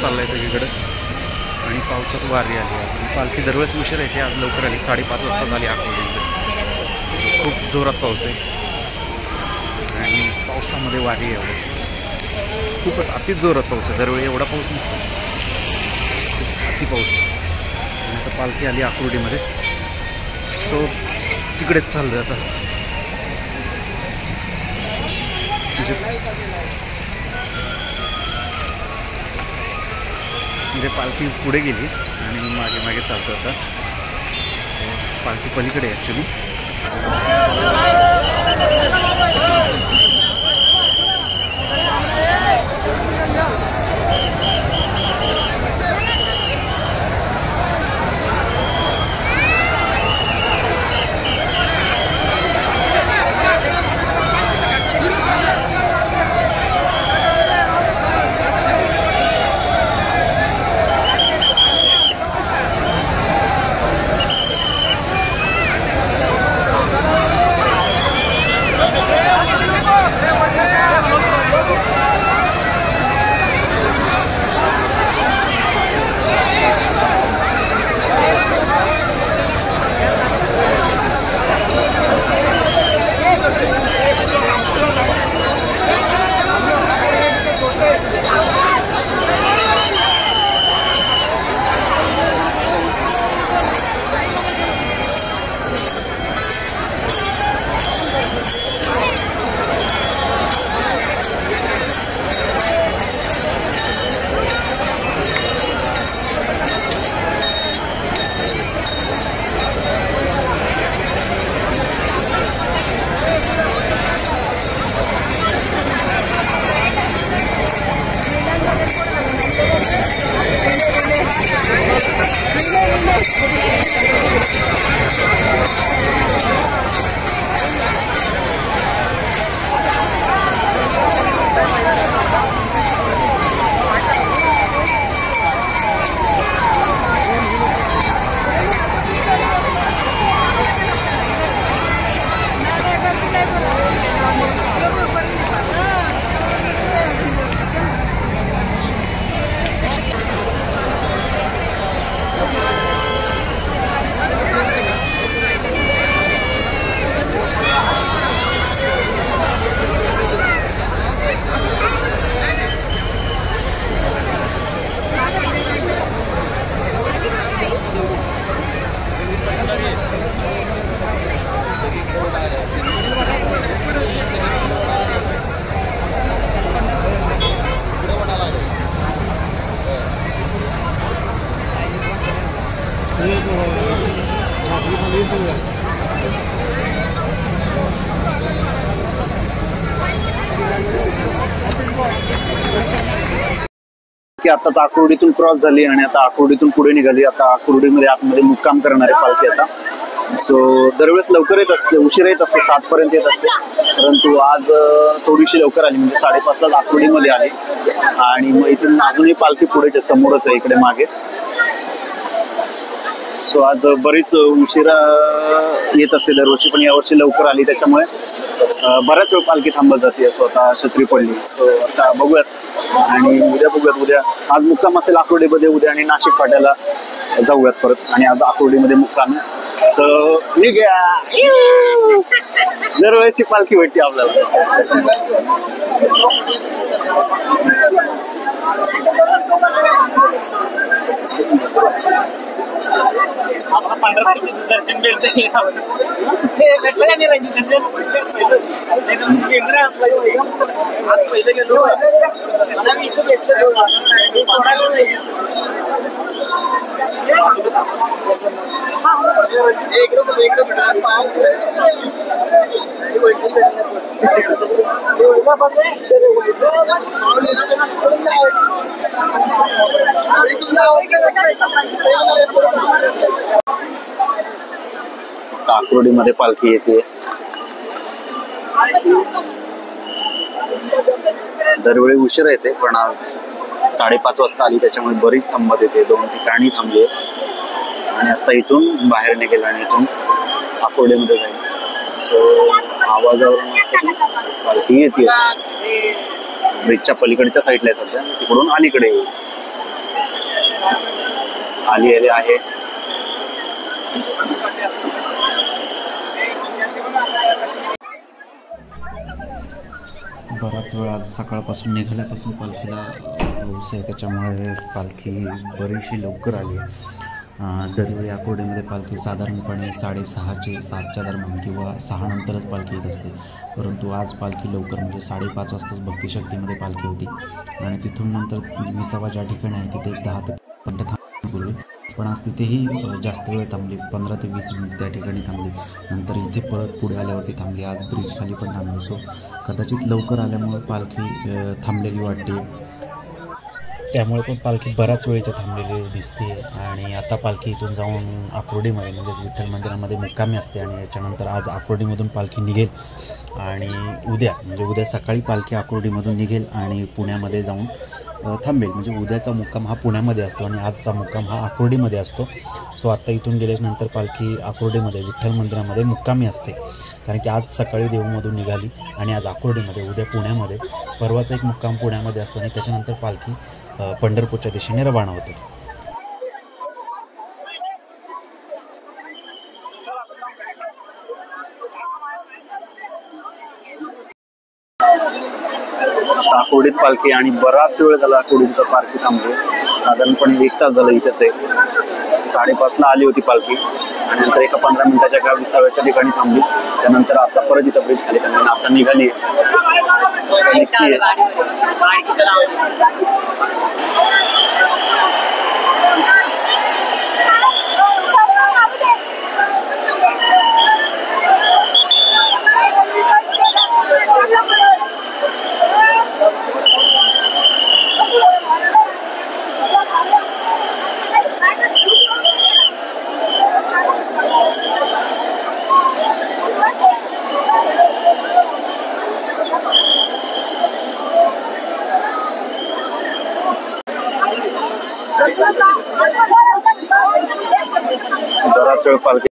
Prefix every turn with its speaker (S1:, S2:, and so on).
S1: चाललाय सगळीकडे आणि पावसात वारी आली आज. पालखी दरवेळेस उशीर येते, आज लवकर आली, 5:30 वाजता झाली अकोल्यामध्ये. खूप जोरात पाऊस आहे आणि पावसामध्ये वारी आहे यावेळेस. खूपच अति जोरात पाऊस आहे, दरवेळी एवढा पाऊस नसतो, अति पाऊस. आणि आता पालखी आली आकुर्डीमध्ये, सो तिकडेच चाललं आता. म्हणजे पालखी पुढे गेली आणि मागे मागे चालतो आता. पालखी पलीकडे ॲक्च्युली.
S2: की आताच आकुर्डीतून क्रॉस झाली आणि आता आकुर्डीतून पुढे निघाली. आता आकुर्डीमध्ये आतमध्ये मुक्काम करणारे पालखी आता. सो दरवेळेस लवकर येत असते, उशीर येत असते, 7 पर्यंत येत असते, परंतु आज थोडीशी लवकर आली, म्हणजे 5:30 आकुर्डीमध्ये आली. आणि मग इथून अजूनही पालखी पुढेच समोरच आहे, इकडे मागे. सो आज बरीच उशिरा येत असते दरवर्षी, पण यावर्षी लवकर आली, त्याच्यामुळे बऱ्याच वेळ पालखी थांबत जाते. स्वतः छत्री पडली. सो आता बघूयात आणि उद्या बघूयात. उद्या आज मुक्काम असेल आकुर्डीमध्ये उद्या, आणि नाशिक फाट्याला जाऊयात परत. आणि आज आकुर्डीमध्ये मुक्काम. सो निघ्या, दरवेळेची पालखी भेटते आपल्याला.
S3: दर्शन भेटते
S2: आकुर्डीमध्ये पालखी येते. दरवेळी उशिरा येते, पण आज 5:30 वाजता आली, त्याच्यामुळे बरीच थांबत येते. 2 ठिकाणी थांबली आणि आता इथून बाहेर निघेल आणि इथून आकुर्डीमध्ये जाईल. सो आवाजावरून पालखी येते. ब्रिजच्या पलीकडच्या साईडला आहे सध्या, तिकडून अलीकडे येईल. आलेले आहे.
S1: बराच वेळ आज सकाळपासून निघाल्यापासून पालखीला पाऊस आहे, त्याच्यामुळे पालखी बरीचशी लवकर आली आहे. दरवेळी आकुर्डीमध्ये पालखी साधारणपणे 6:30-7च्या दरम्यान किंवा 6 नंतरच पालखी येत असते, परंतु आज पालखी लवकर म्हणजे 5:30 वाजताच भक्तिशक्तीमध्ये पालखी होती आणि तिथून नंतर विसावा ज्या ठिकाणी आहे तिथे 10 ते 15 थांबली, पण आज तिथेही जास्त वेळ थांबली, 15 ते 20 मिनिट त्या ठिकाणी थांबली. नंतर इथे परत पुढे आल्यावरती थांबली, आज ब्रिज खाली पण थांबली. सो कदाचित लवकर आल्यामुळे पालखी थांबलेली वाटते, त्यामुळे पण पालखी बराच वेळ इथे थांबलेली दिसते. आणि आता पालखी इथून जाऊन आकुर्डीमध्ये म्हणजेच विठ्ठल मंदिरामध्ये मुक्कामी असते आणि याच्यानंतर आज आकुर्डीमधून पालखी निघेल आणि उद्या सकाळी पालखी आकुर्डीमधून निघेल आणि पुण्यामध्ये जाऊन थांबेल. म्हणजे उद्याचा मुक्काम हा पुण्यामध्ये असतो आणि आजचा मुक्काम हा आकुर्डीमध्ये असतो. सो आत्ता इथून गेल्यानंतर पालखी आकुर्डीमध्ये विठ्ठल मंदिरामध्ये मुक्कामी असते, कारण की आज सकाळी देहूमधून निघाली आणि आज आकुर्डीमध्ये, उद्या पुण्यामध्ये, परवाचा एक मुक्काम पुण्यामध्ये असतो आणि त्याच्यानंतर पालखी पंढरपूरच्या दिशेने रवाना होते.
S2: आकुर्डीत पालखी आणि बराच वेळ झाला आकुर्डीत पालखी थांबली, साधारणपणे 1 तास झालं इथंच आहे. 5:30ला आली होती पालखी आणि नंतर एका 15 मिनिटाच्या एका विसाव्याच्या ठिकाणी थांबली. त्यानंतर आता परत इथं ब्रिज खाली थांबली, आता निघाली. बराच वेळ पालखी